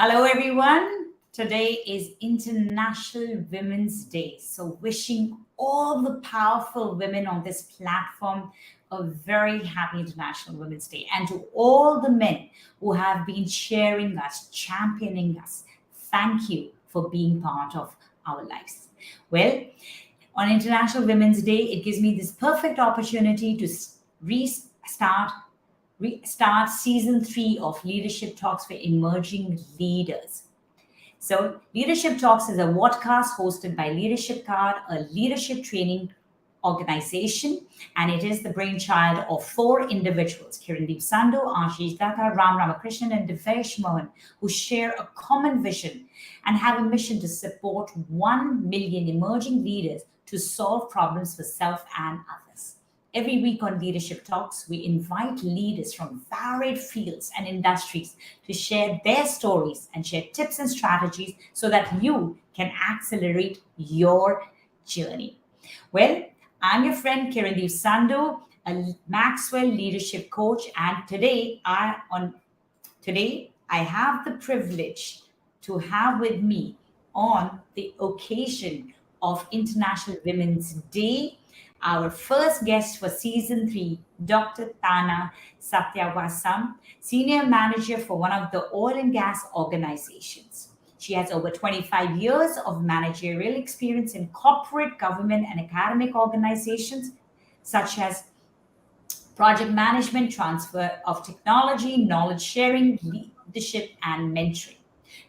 Hello, everyone. Today is International Women's Day. So, wishing all the powerful women on this platform a very happy International Women's Day. And to all the men who have been cheering us, championing us, thank you for being part of our lives. Well, on International Women's Day, it gives me this perfect opportunity to restart season 3 of Leadership Talks for Emerging Leaders. So, Leadership Talks is a podcast hosted by Leadership Card, a leadership training organization, and it is the brainchild of 4 individuals, Kirandeep Sandhu, Ashish Datta, Ram Ramakrishnan, and Devesh Mohan, who share a common vision and have a mission to support 1 million emerging leaders to solve problems for self and others. Every week on Leadership Talks, we invite leaders from varied fields and industries to share their stories and share tips and strategies so that you can accelerate your journey. Well, I'm your friend Kirandeep Sandhu, a Maxwell leadership coach, and today I have the privilege to have with me on the occasion of International Women's Day our first guest for season 3, Dr. Thana Sathasivam, senior manager for one of the oil and gas organizations. She has over 25 years of managerial experience in corporate, government, and academic organizations, such as project management, transfer of technology, knowledge sharing, leadership, and mentoring.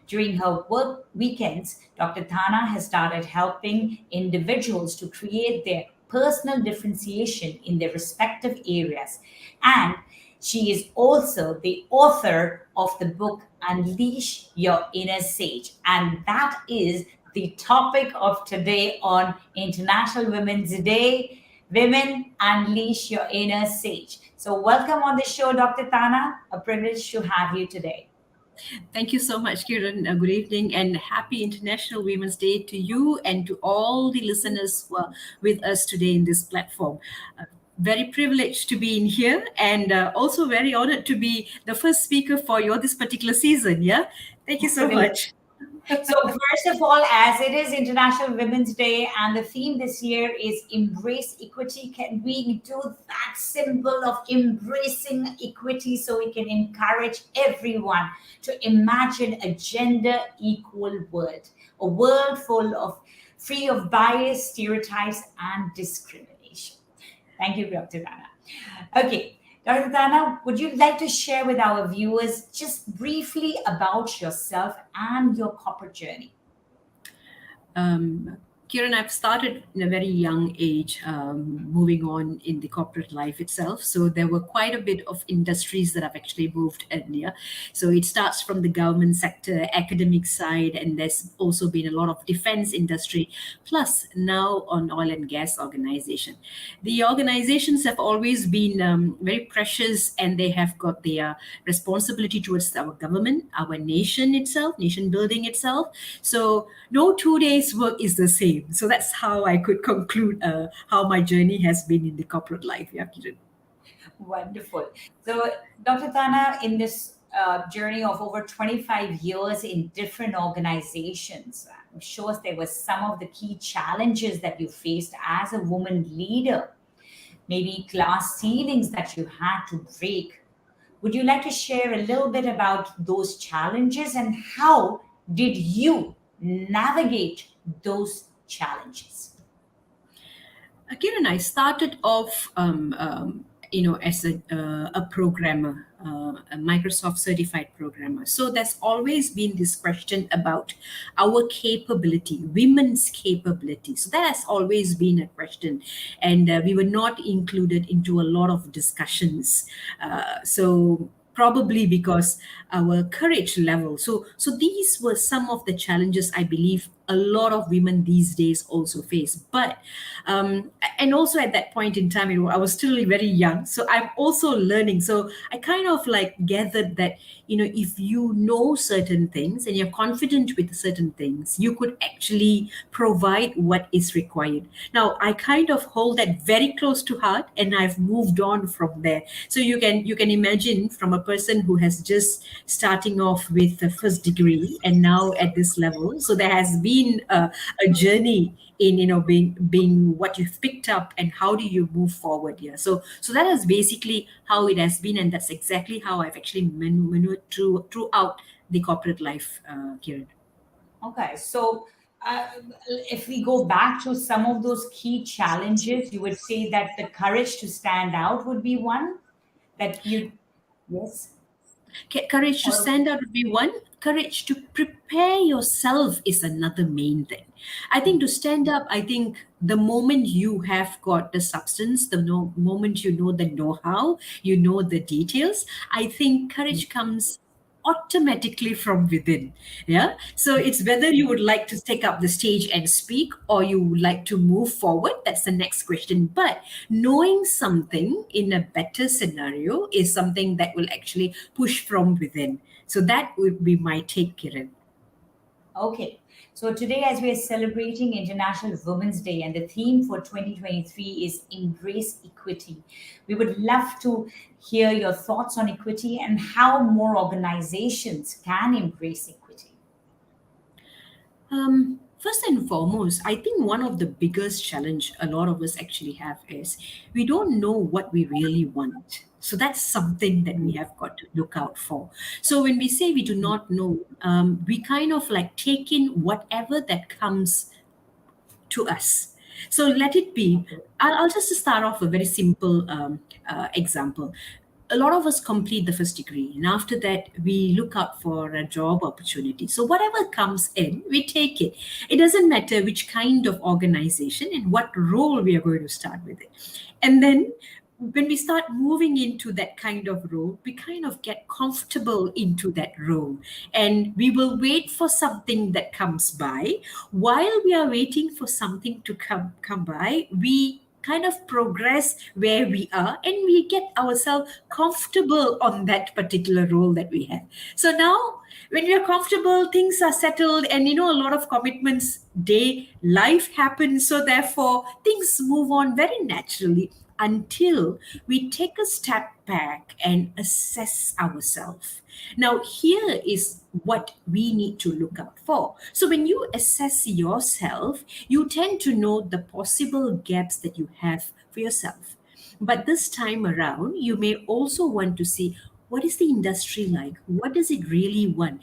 During her work weekends, Dr. Thana has started helping individuals to create their personal differentiation in their respective areas. And she is also the author of the book Unleash Your Inner Sage. And that is the topic of today on International Women's Day. Women, unleash your inner sage. So, welcome on the show, Dr. Thana. A privilege to have you today. Thank you so much, Kiran. Good evening and happy International Women's Day to you and to all the listeners who are with us today in this platform. Very privileged to be in here and also very honored to be the first speaker for this particular season. Yeah, thank you so much. So, first of all, as it is International Women's Day and the theme this year is Embrace Equity, can we do that symbol of embracing equity so we can encourage everyone to imagine a gender equal world, a world free of bias, stereotypes, and discrimination? Thank you, Dr. Thana. Okay. Dr. Thana, would you like to share with our viewers just briefly about yourself and your corporate journey? Kiran, I've started in a very young age, moving on in the corporate life itself. So there were quite a bit of industries that I've actually moved earlier. So it starts from the government sector, academic side, and there's also been a lot of defense industry, plus now on oil and gas organization. The organizations have always been very precious, and they have got their responsibility towards our government, our nation itself, nation building itself. So no 2 days work is the same. So that's how I could conclude how my journey has been in the corporate life. Yeah, Kiran. Wonderful. So, Dr. Thana, in this journey of over 25 years in different organizations, I'm sure there were some of the key challenges that you faced as a woman leader, maybe glass ceilings that you had to break. Would you like to share a little bit about those challenges and how did you navigate those challenges? Kiran, I started off, as a programmer, a Microsoft certified programmer. So there's always been this question about our capability, women's capability. So that has always been a question, and we were not included into a lot of discussions. So probably because our courage level. So these were some of the challenges I believe a lot of women these days also face. But and also at that point in time, I was still very young, so I'm also learning. So I kind of like gathered that, if you know certain things and you're confident with certain things, you could actually provide what is required. Now I kind of hold that very close to heart, and I've moved on from there. So you can imagine, from a person who has just starting off with the first degree and now at this level, so there has been a journey in, being what you've picked up, and how do you move forward here. So that is basically how it has been, and that's exactly how I've actually maneuvered throughout the corporate life, Kiran. Okay, so uh, if we go back to some of those key challenges, you would say that the courage to stand out would be one that you, yes, Courage to or stand out would be one. Courage to prepare yourself is another main thing. I think to stand up, I think the moment you have got the substance, the moment you know the know-how, you know the details, I think courage comes automatically from within. Yeah, so it's whether you would like to take up the stage and speak, or you would like to move forward. That's the next question. But knowing something in a better scenario is something that will actually push from within. So that would be my take, Kiran. okay. So today, as we are celebrating International Women's Day, and the theme for 2023 is Embrace Equity, we would love to hear your thoughts on equity and how more organizations can embrace equity. First and foremost, I think one of the biggest challenge a lot of us actually have is we don't know what we really want. So that's something that we have got to look out for. So when we say we do not know, we kind of like take in whatever that comes to us. So let it be. Okay. I'll just start off a very simple example. A lot of us complete the first degree, and after that, we look out for a job opportunity. So whatever comes in, we take it. It doesn't matter which kind of organization and what role we are going to start with it. And then when we start moving into that kind of role, we kind of get comfortable into that role, and we will wait for something that comes by. While we are waiting for something to come by, we kind of progress where we are, and we get ourselves comfortable on that particular role that we have. So now when we are comfortable, things are settled, and a lot of commitments, day life happens, so therefore things move on very naturally, until we take a step back and assess ourselves. Now, here is what we need to look out for. So, when you assess yourself, you tend to know the possible gaps that you have for yourself. But this time around, you may also want to see, what is the industry like? What does it really want?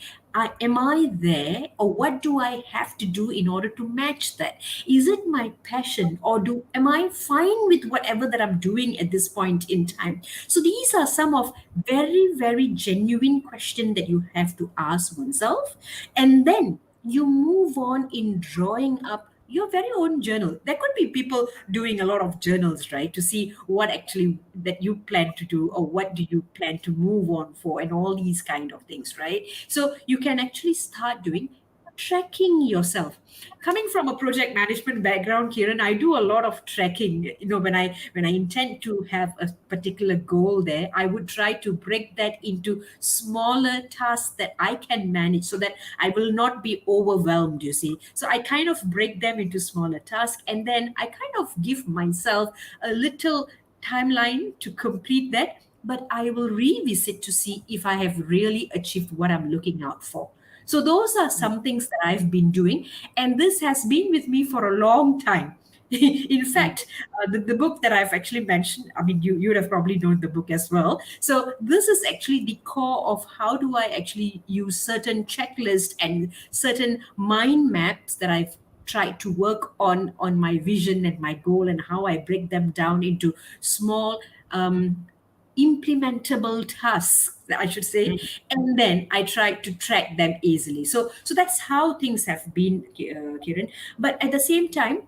Am I there, or what do I have to do in order to match that? Is it my passion, or do am I fine with whatever that I'm doing at this point in time? So these are some of very, very genuine questions that you have to ask oneself, and then you move on in drawing up your very own journal. There could be people doing a lot of journals, right, to see what actually that you plan to do, or what do you plan to move on for, and all these kind of things, right? So you can actually start doing tracking yourself. Coming from a project management background, Kiran, I do a lot of tracking. When I intend to have a particular goal there, I would try to break that into smaller tasks that I can manage, so that I will not be overwhelmed, you see. So I kind of break them into smaller tasks, and then I kind of give myself a little timeline to complete that, but I will revisit to see if I have really achieved what I'm looking out for. So those are some things that I've been doing, and this has been with me for a long time. In fact, the book that I've actually mentioned, I mean, you would have probably known the book as well. So this is actually the core of how do I actually use certain checklists and certain mind maps that I've tried to work on my vision and my goal, and how I break them down into small implementable tasks, I should say, and then I try to track them easily. So that's how things have been, Kiran. But at the same time,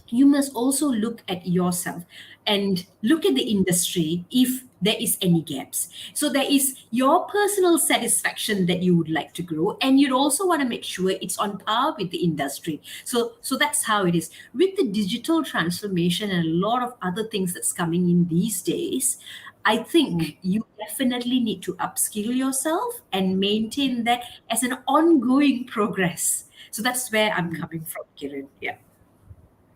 you must also look at yourself and look at the industry if there is any gaps. So there is your personal satisfaction that you would like to grow, and you'd also want to make sure it's on par with the industry. So that's how it is with the digital transformation and a lot of other things that's coming in these days. I think you definitely need to upskill yourself and maintain that as an ongoing progress. So that's where I'm coming from, Kiran. Yeah.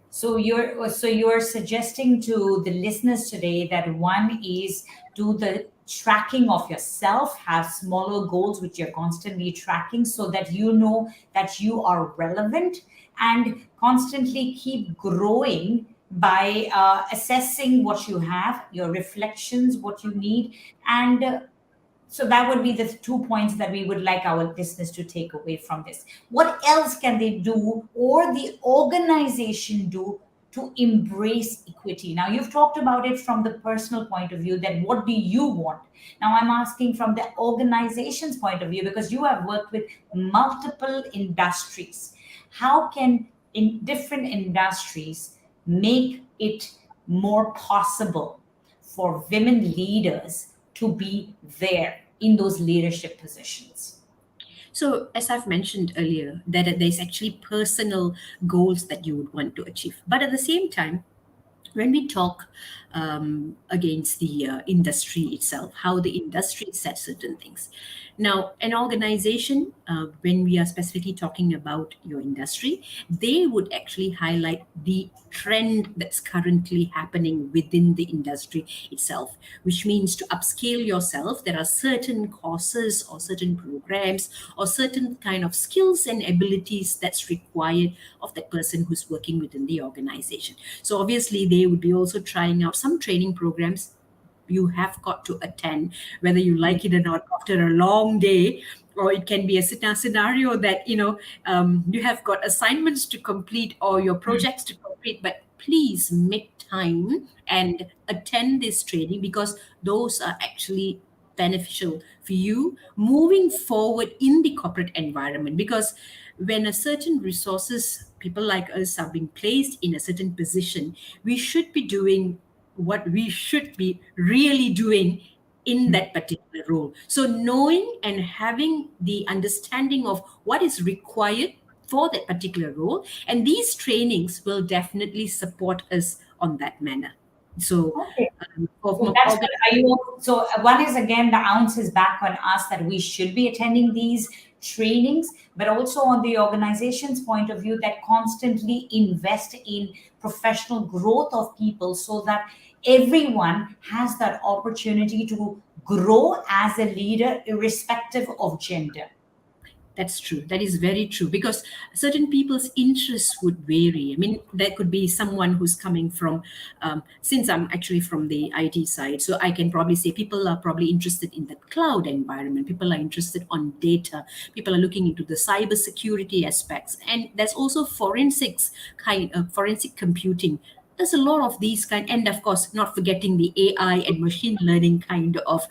So you're suggesting to the listeners today that one is do the tracking of yourself, have smaller goals which you're constantly tracking so that you know that you are relevant, and constantly keep growing by assessing what you have, your reflections, what you need, and so that would be the 2 points that we would like our listeners to take away from this. What else can they do or the organization do to embrace equity? Now, you've talked about it from the personal point of view, that what do you want? Now, I'm asking from the organization's point of view, because you have worked with multiple industries. How can in different industries make it more possible for women leaders to be there in those leadership positions? So, as I've mentioned earlier, that there's actually personal goals that you would want to achieve. But at the same time, when we talk against the industry itself, how the industry sets certain things. Now, an organization, when we are specifically talking about your industry, they would actually highlight the trend that's currently happening within the industry itself, which means to upscale yourself, there are certain courses or certain programs or certain kind of skills and abilities that's required of that person who's working within the organization. So obviously they would be also trying out some training programs you have got to attend, whether you like it or not, after a long day. Or it can be a scenario that you have got assignments to complete or your projects to complete, but please make time and attend this training, because those are actually beneficial for you moving forward in the corporate environment. Because when a certain resources, people like us, are being placed in a certain position, we should be doing what we should be really doing in that particular role. So knowing and having the understanding of what is required for that particular role, and these trainings will definitely support us on that manner. So Okay. So from that's good. Are you, so one is again the ounce is back on us that we should be attending these trainings, but also on the organization's point of view that constantly invest in professional growth of people so that everyone has that opportunity to grow as a leader irrespective of gender. That's true. That is very true, because certain people's interests would vary. I mean, there could be someone who's coming from, since I'm actually from the IT side, so I can probably say people are probably interested in the cloud environment. People are interested on data. People are looking into the cyber security aspects, and there's also forensic computing. There's a lot of these kind, and of course not forgetting the AI and machine learning kind of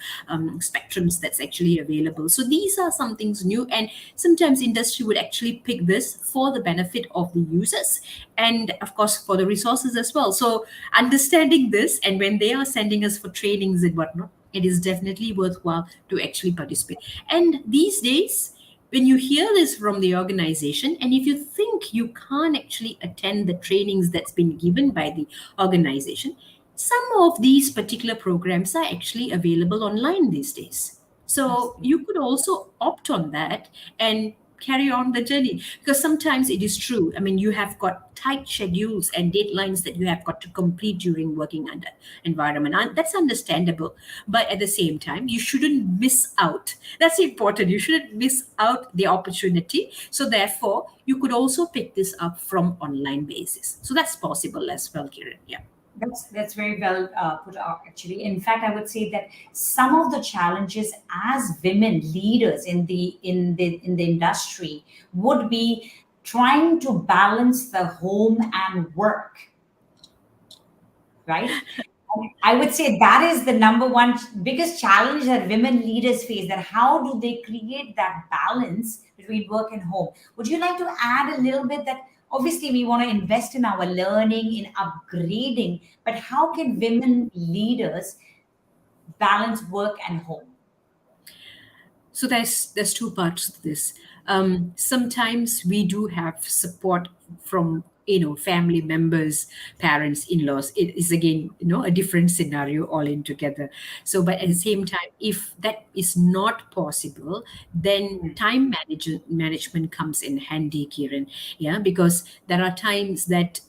spectrums that's actually available. So these are some things new, and sometimes industry would actually pick this for the benefit of the users, and of course for the resources as well. So understanding this, and when they are sending us for trainings and whatnot, it is definitely worthwhile to actually participate. And these days, when you hear this from the organization, and if you think you can't actually attend the trainings that's been given by the organization, some of these particular programs are actually available online these days. So Absolutely. you could also opt on that and carry on the journey, because sometimes it is true. I mean, you have got tight schedules and deadlines that you have got to complete during working under environment, and that's understandable. But at the same time, you shouldn't miss out. That's important. You shouldn't miss out the opportunity. So therefore you could also pick this up from online basis. So that's possible as well, Kiran. Yeah. That's very well put out, actually. In fact, I would say that some of the challenges as women leaders in the industry would be trying to balance the home and work, right? I would say that is the number one biggest challenge that women leaders face. That how do they create that balance between work and home? Would you like to add a little bit that Obviously, we want to invest in our learning, in upgrading, but how can women leaders balance work and home? So there's two parts to this. Sometimes we do have support from family members, parents, in-laws. It is again a different scenario all in together. So, but at the same time, if that is not possible, then management comes in handy, Kiran. Yeah, because there are times that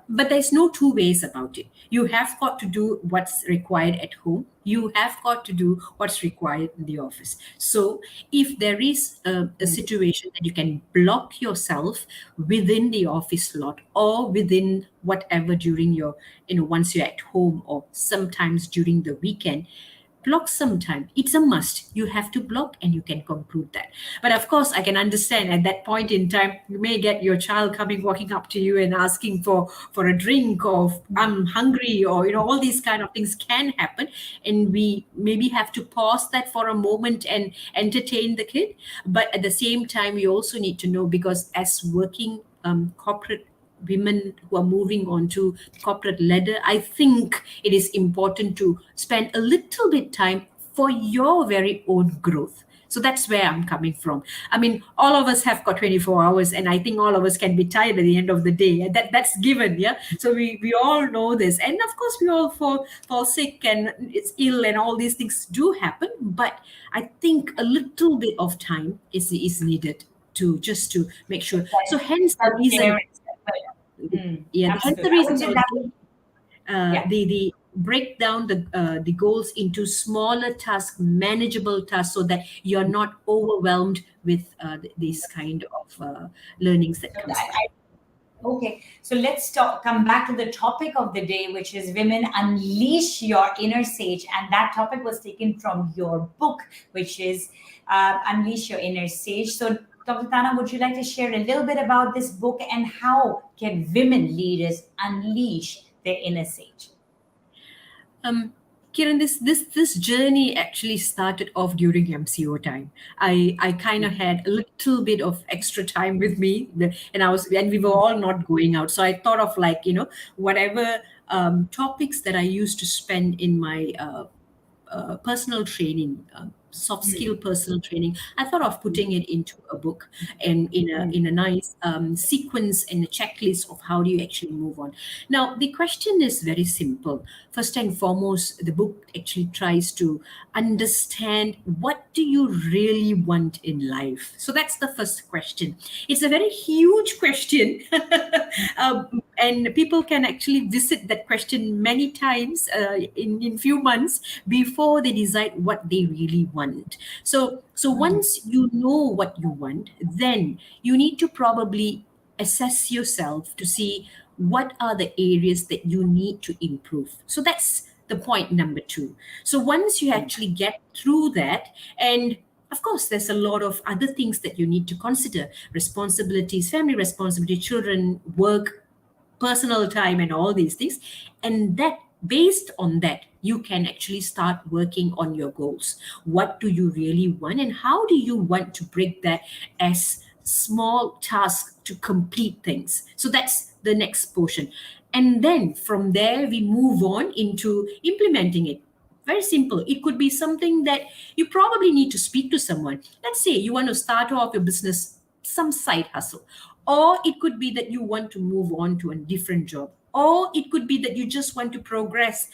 but there's no two ways about it. You have got to do what's required at home, you have got to do what's required in the office. So if there is a situation that you can block yourself within the office slot or within whatever during your once you're at home or sometimes during the weekend, block some time. It's a must. You have to block and you can conclude that. But of course, I can understand at that point in time, you may get your child coming, walking up to you and asking for a drink, or I'm hungry, or all these kind of things can happen. And we maybe have to pause that for a moment and entertain the kid. But at the same time, we also need to know, because as working corporate women who are moving on to corporate ladder, I think it is important to spend a little bit time for your very own growth. So that's where I'm coming from. I mean, all of us have got 24 hours, and I think all of us can be tired at the end of the day. And that's given, yeah. So we all know this, and of course we all fall sick and it's ill, and all these things do happen. But I think a little bit of time is needed to just to make sure. So hence the reason, Self-care, yeah, hence the absolutely. I would reason say of that. Yeah. the break down the goals into smaller tasks, manageable tasks, so that you're not overwhelmed with these kind of learnings that So comes by. okay, so let's come back to the topic of the day, which is women unleash your inner sage, and that topic was taken from your book, which is Unleash Your Inner Sage. So, Dr. Tana, would you like to share a little bit about this book and how can women leaders unleash their inner sage? Um, Kiran, this journey actually started off during MCO time. I kind of had a little bit of extra time with me, and we were all not going out. So I thought of, like, whatever topics that I used to spend in my personal training, soft skill personal training. I thought of putting it into a book and in a nice sequence and a checklist of how do you actually move on. Now, the question is very simple. First and foremost, the book actually tries to understand, what do you really want in life? So that's the first question. It's a very huge question. And people can actually visit that question many times in few months before they decide what they really want. So once you know what you want, then you need to probably assess yourself to see what are the areas that you need to improve. So that's the point number two. So once you actually get through that, and of course, there's a lot of other things that you need to consider: responsibilities, family responsibility, children, work, personal time, and all these things. And that, based on that, you can actually start working on your goals. What do you really want, and how do you want to break that as small tasks to complete things? So that's the next portion. And then from there, we move on into implementing it. Very simple. It could be something that you probably need to speak to someone. Let's say you want to start off your business, some side hustle. Or it could be that you want to move on to a different job. Or it could be that you just want to progress,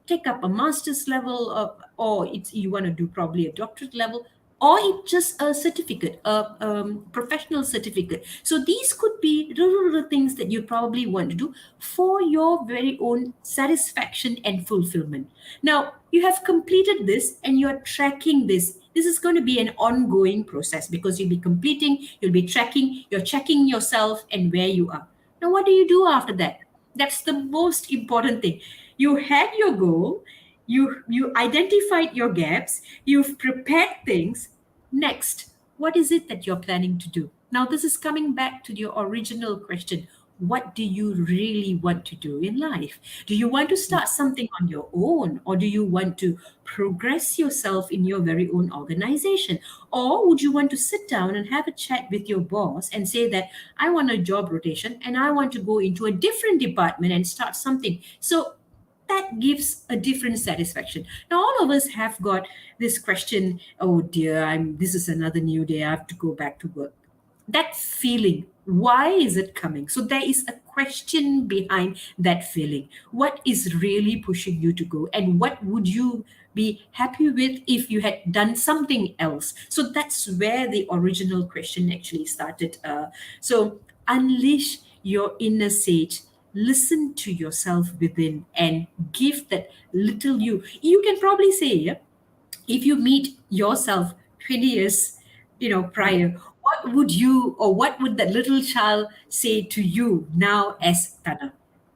take up a master's level, or you want to do probably a doctorate level, or it's just a certificate, a professional certificate. So these could be little things that you probably want to do for your very own satisfaction and fulfillment. Now, you have completed this and you're tracking this. This is going to be an ongoing process, because you'll be completing, you'll be tracking, you're checking yourself and where you are. Now, what do you do after that? That's the most important thing. You had your goal, you identified your gaps, you've prepared things. Next, what is it that you're planning to do? Now, this is coming back to your original question. what do you really want to do in life? Do you want to start something on your own, or do you want to progress yourself in your very own organization? Or would you want to sit down and have a chat with your boss and say that I want a job rotation and I want to go into a different department and start something? So that gives a different satisfaction. Now, all of us have got this question, oh dear, this is another new day, I have to go back to work. That feeling, why is it coming? So there is a question behind that feeling. What is really pushing you to go, and what would you be happy with if you had done something else? So that's where the original question actually started. So unleash your inner sage, listen to yourself within, and give that little you can probably say, yeah, if you meet yourself 20 years prior, what would you, or what would that little child say to you now as Tana?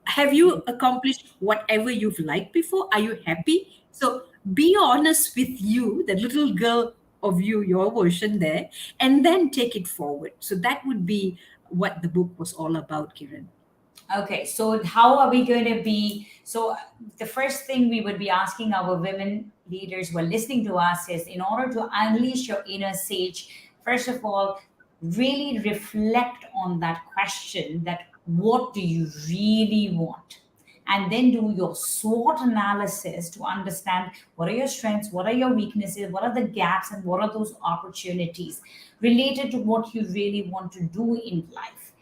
Have you accomplished whatever you've liked before? Are you happy? So be honest with you, the little girl of you, your version there, and then take it forward. So that would be what the book was all about, Kiran. Okay, so how are we going to be? So, the first thing we would be asking our women leaders who are listening to us is, in order to unleash your inner sage, first of all, really reflect on that question, that what do you really want? And then do your SWOT analysis to understand what are your strengths, what are your weaknesses, what are the gaps, and what are those opportunities related to what you really want to do in life.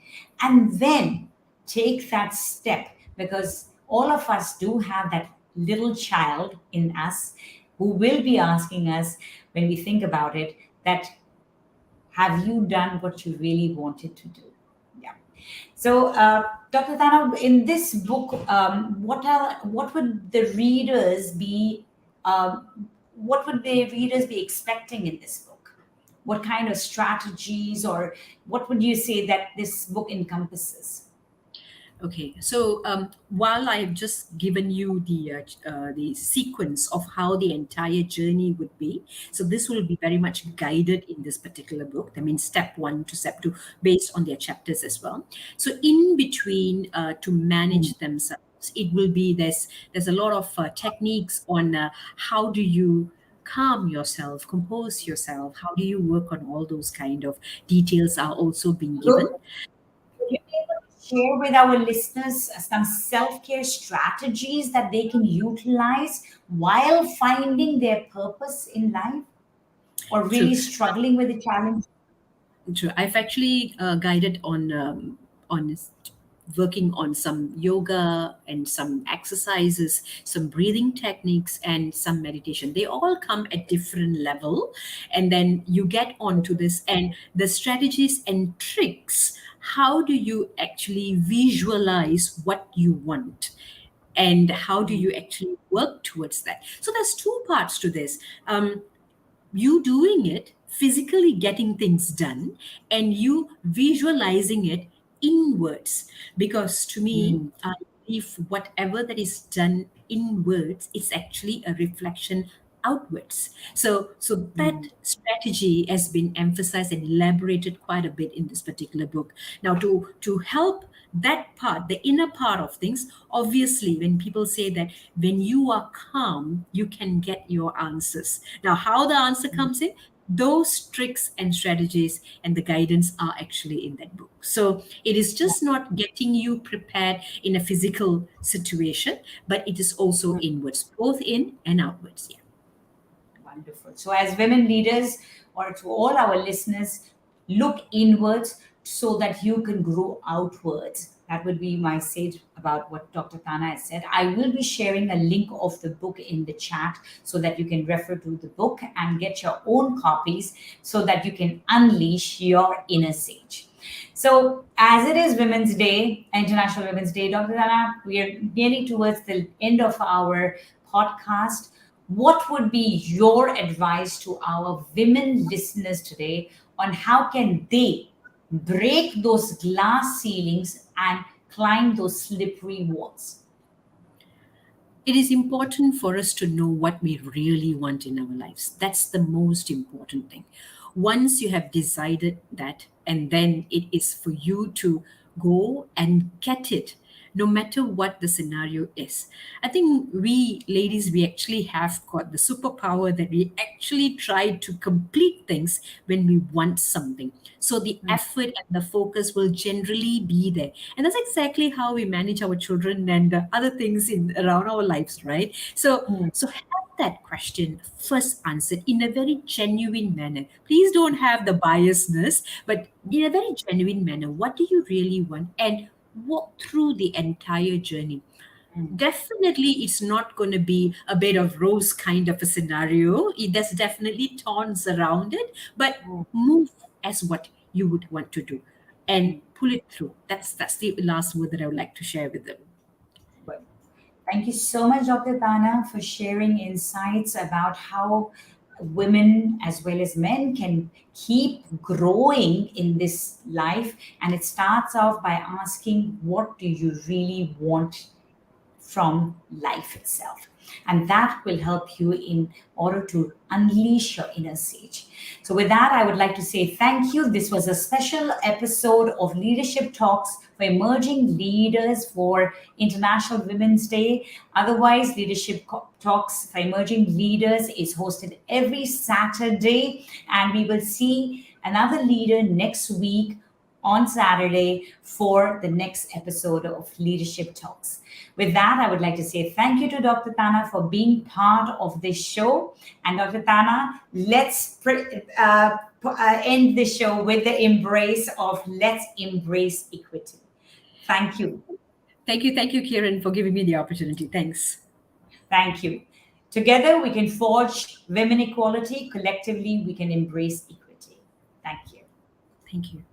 And then take that step, because all of us do have that little child in us who will be asking us, when we think about it, that have you done what you really wanted to do? Yeah. So, Dr. Thana, in this book, what would the readers be? What would the readers be expecting in this book? What kind of strategies, or what would you say that this book encompasses? Okay, so while I've just given you the sequence of how the entire journey would be, so this will be very much guided in this particular book. I mean, step one to step two, based on their chapters as well. So in between, to manage themselves, it will be there's a lot of techniques on how do you calm yourself, compose yourself, how do you work on all those kind of details are also being given. Would you be able to share with our listeners some self care strategies that they can utilize while finding their purpose in life, or True. really struggling with the challenge? True. I've actually guided on working on some yoga and some exercises, some breathing techniques, and some meditation. They all come at different level, and then you get onto this and the strategies and tricks. How do you actually visualize what you want? And how do you actually work towards that? So there's two parts to this. You doing it, physically getting things done, and you visualizing it inwards. Because to me, Mm, I believe whatever that is done inwards is actually a reflection outwards. So that mm, strategy has been emphasized and elaborated quite a bit in this particular book. Now, to help that part, the inner part of things, obviously, when people say that when you are calm, you can get your answers. Now, how the answer mm. comes in, those tricks and strategies and the guidance are actually in that book. So it is just not getting you prepared in a physical situation, but it is also inwards, both in and outwards. Yeah. Wonderful. So, as women leaders, or to all our listeners, look inwards so that you can grow outwards. That would be my say about what Dr. Tana has said. I will be sharing a link of the book in the chat so that you can refer to the book and get your own copies so that you can unleash your inner sage. So, as it is Women's Day, International Women's Day, Dr. Tana, we are nearly towards the end of our podcast. What would be your advice to our women listeners today on how can they break those glass ceilings and climb those slippery walls? It is important for us to know what we really want in our lives. That's the most important thing. Once you have decided that, and then it is for you to go and get it, no matter what the scenario is. I think we ladies, we actually have got the superpower that we actually try to complete things when we want something. So the Mm, effort and the focus will generally be there. And that's exactly how we manage our children and other things in around our lives, right? mm, So have that question first answered in a very genuine manner. Please don't have the biasness, but in a very genuine manner. What do you really want? And walk through the entire journey. mm, Definitely, it's not going to be a bed of rose kind of a scenario. There's definitely thorns around it, but mm, move as what you would want to do and mm. pull it through. That's the last word that I would like to share with them. Well, thank you so much, Dr. Thana, for sharing insights about how women as well as men can keep growing in this life. And it starts off by asking, what do you really want from life itself? And that will help you in order to unleash your inner sage. So, with that, I would like to say thank you. This was a special episode of Leadership Talks for emerging leaders for International Women's Day. Otherwise, Talks for emerging leaders is hosted every Saturday, and we will see another leader next week on Saturday for the next episode of Leadership Talks. With that, I would like to say thank you to Dr. Thana for being part of this show. And Dr. Thana, end the show with the embrace of let's embrace equity. Thank you. Thank you, Kieran, for giving me the opportunity. Thanks. Thank you. Together, we can forge women equality. Collectively, we can embrace equity. Thank you. Thank you.